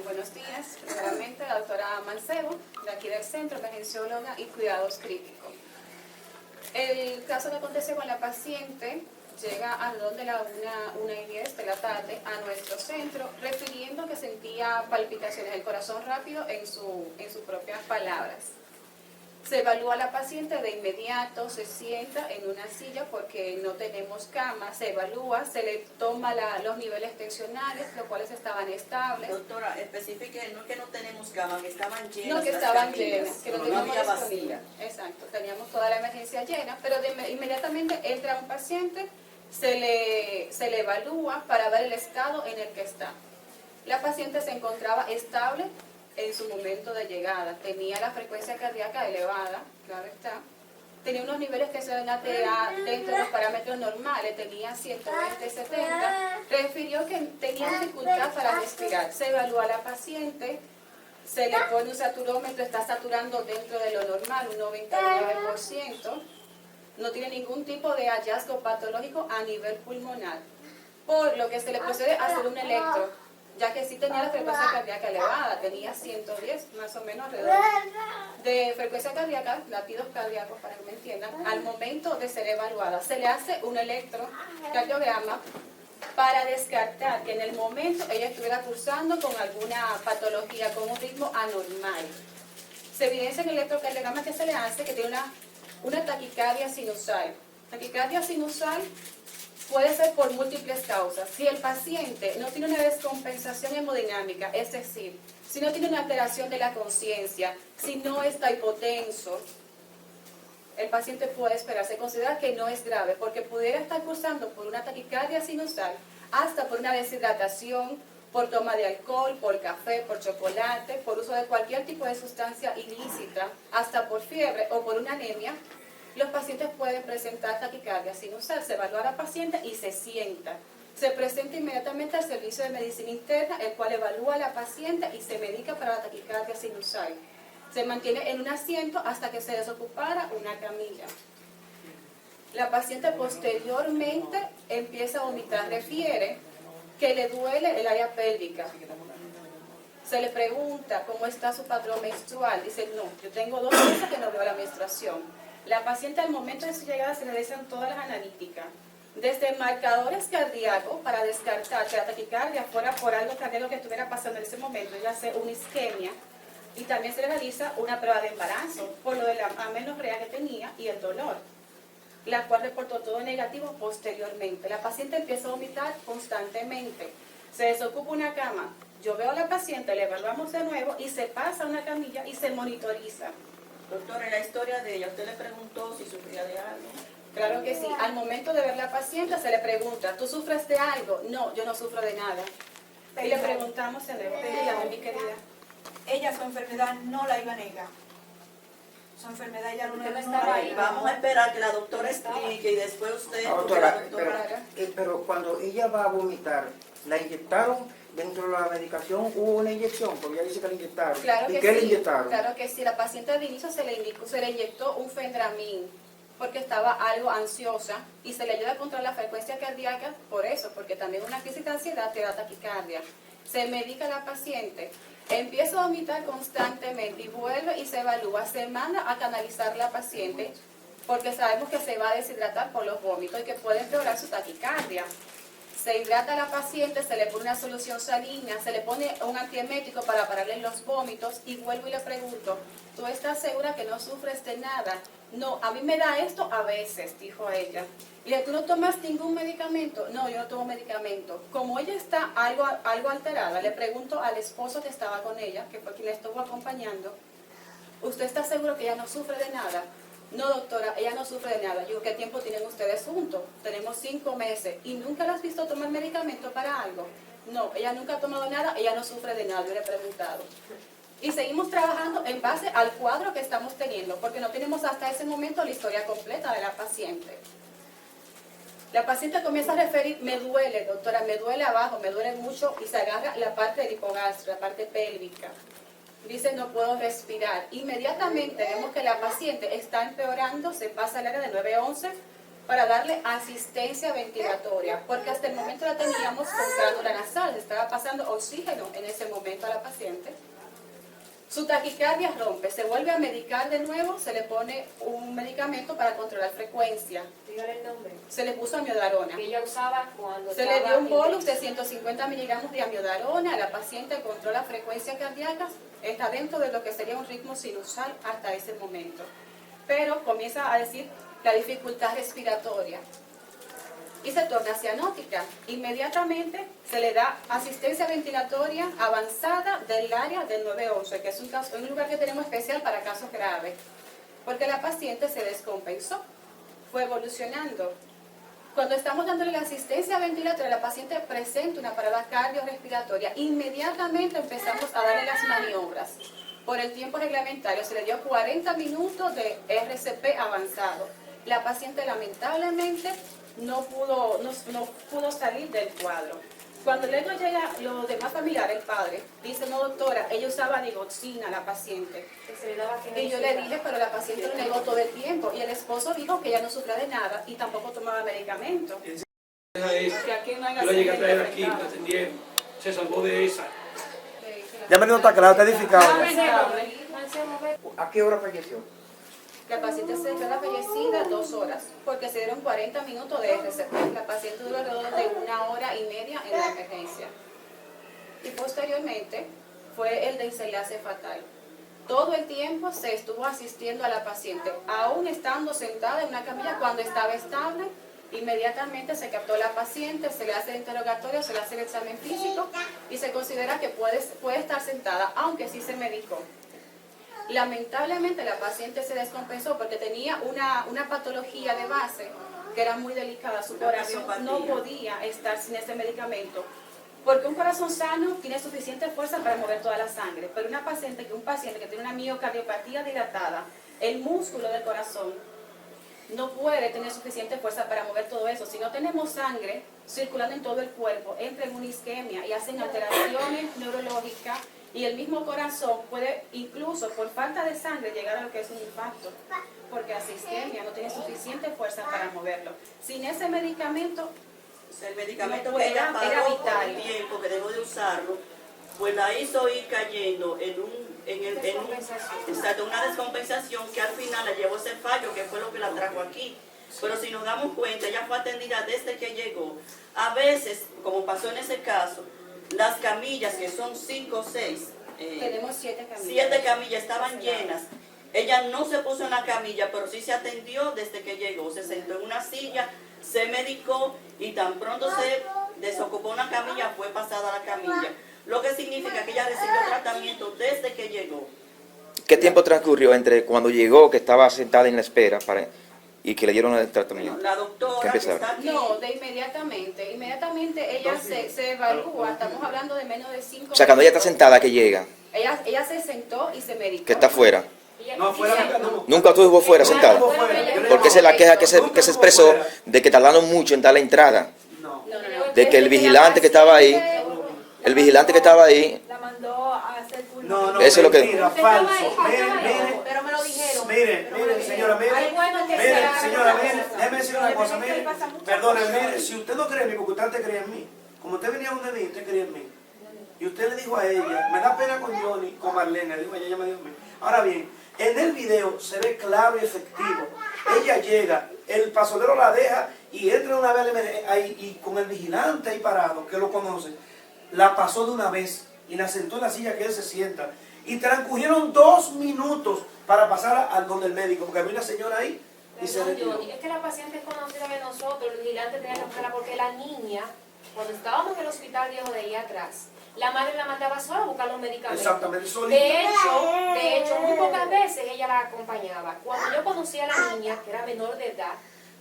Buenos días. Primeramente, la doctora Mancebo, de aquí del centro, emergencióloga y cuidados críticos. El caso que aconteció con la paciente llega alrededor de la 1:10 de la tarde a nuestro centro, refiriendo que sentía palpitaciones del corazón rápido en sus propias palabras. Se evalúa a la paciente de inmediato, se sienta en una silla porque no tenemos cama, se evalúa, se le toma los niveles tensionales, los cuales estaban estables. Doctora, especifique, no es que no tenemos cama, que estaban llenas. No, que estaban llenas, que no teníamos había disponible. vacía. Exacto, teníamos toda la emergencia llena, pero inmediatamente entra un paciente, se le evalúa para ver el estado en el que está. La paciente se encontraba estable en su momento de llegada, tenía la frecuencia cardíaca elevada, claro está, tenía unos niveles que son dentro de los parámetros normales, tenía 120/70, refirió que tenía dificultad para respirar. Se evalúa a la paciente, se le pone un saturómetro, está saturando dentro de lo normal, un 99%, no tiene ningún tipo de hallazgo patológico a nivel pulmonar, por lo que se le procede a hacer un electro, ya que sí tenía la frecuencia cardíaca elevada, tenía 110 más o menos alrededor de frecuencia cardíaca, latidos cardíacos para que me entiendan, al momento de ser evaluada. Se le hace un electrocardiograma para descartar que en el momento ella estuviera cursando con alguna patología, con un ritmo anormal. Se evidencia en el electrocardiograma que se le hace que tiene una taquicardia sinusal. Taquicardia sinusal puede ser por múltiples causas. Si el paciente no tiene una descompensación hemodinámica, es decir, si no tiene una alteración de la conciencia, si no está hipotenso, el paciente puede esperar. Se considera que no es grave porque pudiera estar cursando por una taquicardia sinusal, hasta por una deshidratación, por toma de alcohol, por café, por chocolate, por uso de cualquier tipo de sustancia ilícita, hasta por fiebre o por una anemia. Los pacientes pueden presentar taquicardia sinusal. Se evalúa a la paciente y se sienta. Se presenta inmediatamente al servicio de medicina interna, el cual evalúa a la paciente y se medica para la taquicardia sinusal. Se mantiene en un asiento hasta que se desocupara una camilla. La paciente posteriormente empieza a vomitar, refiere que le duele el área pélvica. Se le pregunta cómo está su patrón menstrual. Dice, no, yo tengo 2 meses que no veo la menstruación. La paciente al momento de su llegada se le realizan todas las analíticas, desde marcadores cardíacos para descartar que la taquicardia fuera por algo cardíaco que estuviera pasando en ese momento, ya sea una isquemia, y también se le realiza una prueba de embarazo por lo de la amenorrea que tenía y el dolor, la cual reportó todo negativo posteriormente. La paciente empieza a vomitar constantemente, se desocupa una cama, yo veo a la paciente, le evaluamos de nuevo y se pasa a una camilla y se monitoriza. Doctora, en la historia de ella, ¿usted le preguntó si sufría de algo? Claro que sí. Al momento de ver la paciente se le pregunta, ¿tú sufres de algo? No, yo no sufro de nada. Y le preguntamos de nuevo, mi querida. Ella su enfermedad no la iba a negar. Su enfermedad ella no la estaba ahí. Vamos a esperar que la doctora explique y después usted... Doctora, doctora, pero cuando ella va a vomitar, ¿la inyectaron dentro de la medicación? ¿Hubo una inyección? Porque ella dice que la inyectaron. Claro ¿Y que qué le sí, inyectaron? claro que sí. La paciente de inicio se le inyectó un Fendramín porque estaba algo ansiosa y se le ayuda a controlar la frecuencia cardíaca por eso, porque también una crisis de ansiedad te da taquicardia. Se medica a la paciente, empieza a vomitar constantemente y vuelve y se evalúa, se manda a canalizar la paciente porque sabemos que se va a deshidratar por los vómitos y que puede empeorar su taquicardia. Se hidrata a la paciente, se le pone una solución salina, se le pone un antiemético para pararle los vómitos y vuelvo y le pregunto, ¿tú estás segura que no sufres de nada? No, a mí me da esto a veces, dijo ella. Y le, ¿tú no tomas ningún medicamento? No, yo no tomo medicamento. Como ella está algo alterada, le pregunto al esposo que estaba con ella, que fue quien la estuvo acompañando, ¿usted está seguro que ella no sufre de nada? No, doctora, ella no sufre de nada. Yo, ¿qué tiempo tienen ustedes juntos? Tenemos 5 meses. ¿Y nunca la has visto tomar medicamento para algo? No, ella nunca ha tomado nada, ella no sufre de nada, yo le he preguntado. Y seguimos trabajando en base al cuadro que estamos teniendo, porque no tenemos hasta ese momento la historia completa de la paciente. La paciente comienza a referir, me duele, doctora, me duele abajo, me duele mucho, y se agarra la parte del hipogastro, la parte pélvica. Dice, no puedo respirar. Inmediatamente vemos que la paciente está empeorando, se pasa al área de 911, para darle asistencia ventilatoria, porque hasta el momento la teníamos con cánula nasal, le estaba pasando oxígeno en ese momento a la paciente. Su taquicardia rompe, se vuelve a medicar de nuevo, se le pone un medicamento para controlar frecuencia. Dígale el nombre. Se le puso amiodarona. Que ella usaba cuando Se le dio estaba un bolus de intensa. 150 miligramos de amiodarona, la paciente controla frecuencia cardíaca, está dentro de lo que sería un ritmo sinusal hasta ese momento. Pero comienza a decir la dificultad respiratoria y se torna cianótica. Inmediatamente se le da asistencia ventilatoria avanzada del área del 911, que es un lugar que tenemos especial para casos graves, porque la paciente se descompensó, fue evolucionando. Cuando estamos dándole la asistencia ventilatoria, la paciente presenta una parada cardiorrespiratoria, inmediatamente empezamos a darle las maniobras. Por el tiempo reglamentario se le dio 40 minutos de RCP avanzado. La paciente lamentablemente no pudo salir del cuadro. Cuando luego llega los demás familiares, el padre, dice, no doctora, ella usaba digoxina, la paciente. Que se le daba Y yo le dije, pero la paciente lo negó todo el tiempo. Y el esposo dijo que ella no sufría de nada y tampoco tomaba medicamento. Porque aquí no hay Yo la llegué a traer accidentes aquí, la detectados. atendieron, se salvó de esa. Ya me está claro, está edificado. Lamentable. ¿A qué hora falleció? La paciente se declara fallecida 2 horas, porque se dieron 40 minutos de RCP. La paciente duró alrededor de 1 hora y media en la emergencia. Y posteriormente fue el desenlace fatal. Todo el tiempo se estuvo asistiendo a la paciente, aún estando sentada en una camilla cuando estaba estable. Inmediatamente se captó a la paciente, se le hace el interrogatorio, se le hace el examen físico y se considera que puede estar sentada, aunque sí se medicó. Lamentablemente la paciente se descompensó porque tenía una patología de base que era muy delicada. Su corazón no podía estar sin ese medicamento. Porque un corazón sano tiene suficiente fuerza para mover toda la sangre. Pero un paciente que tiene una miocardiopatía dilatada, el músculo del corazón no puede tener suficiente fuerza para mover todo eso. Si no tenemos sangre circulando en todo el cuerpo, entra en una isquemia y hacen alteraciones neurológicas. Y el mismo corazón puede, incluso por falta de sangre, llegar a lo que es un infarto, porque la isquemia no tiene suficiente fuerza para moverlo. Sin ese medicamento, O sea, el medicamento No, que ella era paró por vital. el tiempo que dejó de usarlo, pues la hizo ir cayendo en una descompensación que al final la llevó a ese fallo, que fue lo que la trajo aquí. Pero si nos damos cuenta, ella fue atendida desde que llegó. A veces, como pasó en ese caso, las camillas, que son 5 o 6, tenemos 7 camillas. 7 camillas estaban llenas. Ella no se puso en la camilla, pero sí se atendió desde que llegó. Se sentó en una silla, se medicó y tan pronto se desocupó una camilla, fue pasada a la camilla. Lo que significa que ella recibió tratamiento desde que llegó. ¿Qué tiempo transcurrió entre cuando llegó, que estaba sentada en la espera, y que le dieron el tratamiento? La doctora que está aquí, No, de inmediatamente. Inmediatamente ella se evalúa, estamos hablando de menos de 5 O sea, cuando ella está sentada, que llega, Ella se sentó y se medicó. que está afuera. No, fuera nunca, no. Nunca estuvo fuera sentada. Porque esa es la queja que se expresó de que tardaron mucho en dar la entrada. No. De que el vigilante que estaba ahí, La mandó a hacer culpa. No, Eso es lo que- mentira, falso. Miren, Pero me lo dijeron. miren, señora, Ay, bueno, que miren, sea. señora, miren, déjeme decir una cosa, Ahí miren, pasa muchas perdone, cosas. mire, si usted no cree en mí, porque usted antes creía en mí, como usted venía donde mí, usted creía en mí, y usted le dijo a ella, me da pena con Johnny, con Marlene, le dijo a ella me dijo a mí. Ahora bien, en el video se ve claro y efectivo, ella llega, el pasolero la deja y entra una vez ahí, y con el vigilante ahí parado, que lo conoce, la pasó de una vez y la sentó en la silla que él se sienta. Y transcurrieron 2 minutos para pasar al donde el médico, porque había una señora ahí y se Perdón, retiró. Johnny, es que la paciente es conocida de nosotros, el vigilante tenía que buscarla porque la niña, cuando estábamos en el hospital viejo de ahí atrás, la madre la mandaba sola a buscar los medicamentos. Exactamente, solita. De hecho, muy pocas veces ella la acompañaba. Cuando yo conocí a la niña, que era menor de edad,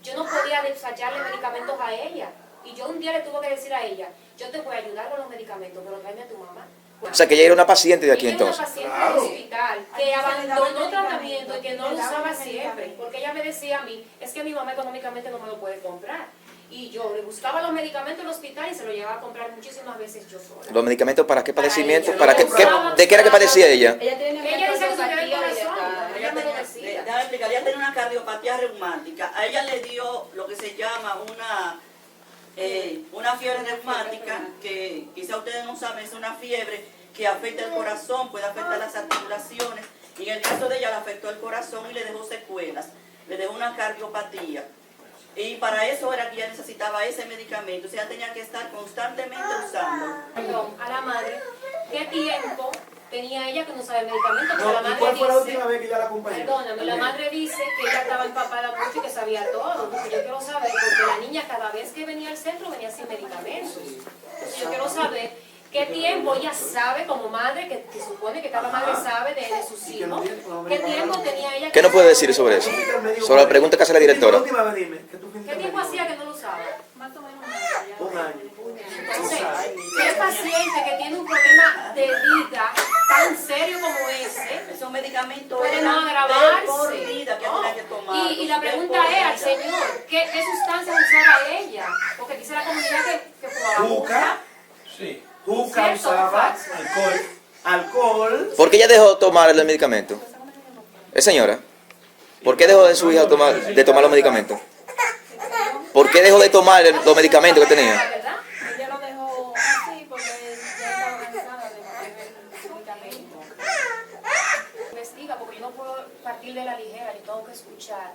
yo no podía despacharle medicamentos a ella. Y yo un día le tuve que decir a ella, yo te voy a ayudar con los medicamentos, pero tráeme a tu mamá. O sea, que ella era una paciente de aquí Ella era entonces. una paciente Claro. del hospital que Ay, se le daba abandonó el tratamiento y que no lo le daba usaba el siempre. medicamento. Porque ella me decía a mí, es que mi mamá económicamente no me lo puede comprar. Y yo le buscaba los medicamentos en el hospital y se los llevaba a comprar muchísimas veces yo sola. ¿Los medicamentos para qué padecimiento? ella. ¿Para qué, ¿De qué era que padecía ella? Ella tiene Ella dice que se le cardiopatía el corazón. dilatada. Ella me lo déjame decía. explicar, ella tenía una cardiopatía era reumática. A ella le dio lo que se llama una fiebre reumática, que quizá ustedes no saben, es una fiebre que afecta el corazón, puede afectar las articulaciones. Y en el caso de ella le afectó el corazón y le dejó secuelas, le dejó una cardiopatía. Y para eso era que ella necesitaba ese medicamento, o sea, ella tenía que estar constantemente usando. Perdón, a la madre, ¿qué tiempo tenía ella que no sabe el medicamento? Porque la No, ¿y madre cuál fue la dice, última vez que ella la acompañó? perdóname, la madre dice que ella estaba empapada mucho y que sabía todo. Entonces yo quiero saber, porque la niña cada vez que venía al centro venía sin medicamentos. Entonces yo quiero saber qué tiempo ella sabe como madre, que supone que cada madre sabe de sus hijos, qué tiempo tenía ella. ¿Qué nos puede decir sobre eso? Sobre la pregunta que hace la directora. La última vez dime, que tú fuiste ¿Qué al tiempo médico. hacía que no lo usaba? Más o menos un año. Un año. Entonces, ¿qué paciente que tiene un problema de vida tan serio como ese Esos medicamentos puede no eran de agravarse? por vida que No. tenía que tomar. Y la pregunta es al Señor, ¿qué sustancias usaba ella? Porque dice la comunidad que fumaba Juca. Sí. Juca ¿Cierto o usaba falso? alcohol. ¿Por qué ella dejó de tomar el medicamento? Señora, ¿por qué dejó de su hija de tomar los medicamentos? ¿Por qué dejó de tomar los medicamentos que tenía? ¿Verdad? Ella lo dejó así porque ya estaba cansada de beber medicamento. Investiga, porque yo no puedo partir de la ligera, yo tengo que escuchar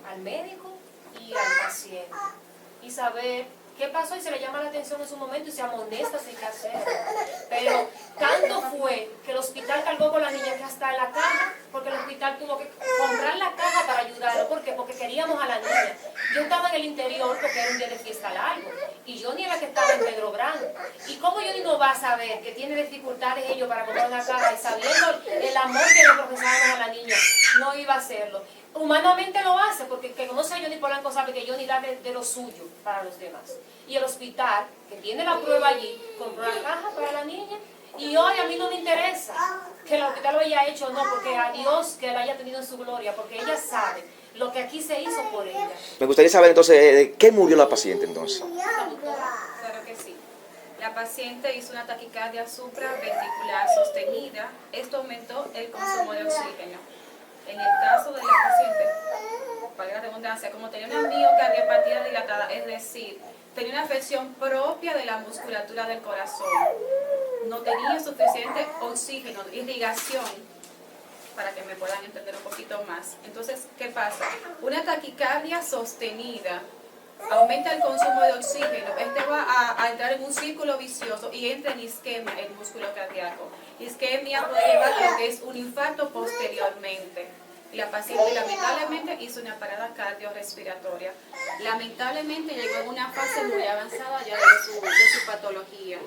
al médico y al paciente y saber qué pasó y se le llama la atención en su momento y se amonesta sin qué hacer. Pero tanto fue que el hospital cargó con la niña que hasta la caja, porque el hospital tuvo que comprar la caja para ayudarlo. ¿Por qué? Porque queríamos a la niña. Yo estaba en el interior porque era un día de fiesta largo y yo ni era que estaba en Pedro Brán. ¿Y cómo yo ni no va a saber que tiene dificultades ellos para comprar una caja y sabiendo el amor que le profesábamos a la niña, no iba a hacerlo? Humanamente lo hace, porque que conoce a Johnny Polanco sabe que Johnny da de lo suyo para los demás. Y el hospital, que tiene la prueba allí, compró la caja para la niña. Y hoy a mí no me interesa que el hospital lo haya hecho o no, porque a Dios que la haya tenido en su gloria, porque ella sabe lo que aquí se hizo por ella. Me gustaría saber entonces de qué murió la paciente entonces. Claro que sí. La paciente hizo una taquicardia supraventricular sostenida. Esto aumentó el consumo de oxígeno. En el caso de la paciente, para la redundancia, como tenía una miocardiopatía dilatada, es decir, tenía una afección propia de la musculatura del corazón, no tenía suficiente oxígeno, irrigación, para que me puedan entender un poquito más. Entonces, ¿qué pasa? Una taquicardia sostenida aumenta el consumo de oxígeno. Este va a entrar en un círculo vicioso y entra en isquemia, el músculo cardíaco. Isquemia puede llevar a lo que es un infarto posteriormente. Y la paciente lamentablemente hizo una parada cardiorrespiratoria. Lamentablemente llegó en una fase muy avanzada ya de su patología.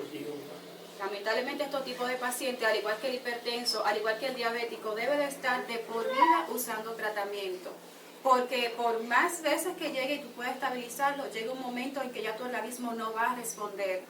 Lamentablemente estos tipos de pacientes, al igual que el hipertenso, al igual que el diabético, debe de estar de por vida usando tratamiento. Porque por más veces que llegue y tú puedas estabilizarlo, llega un momento en que ya tu organismo no va a responder.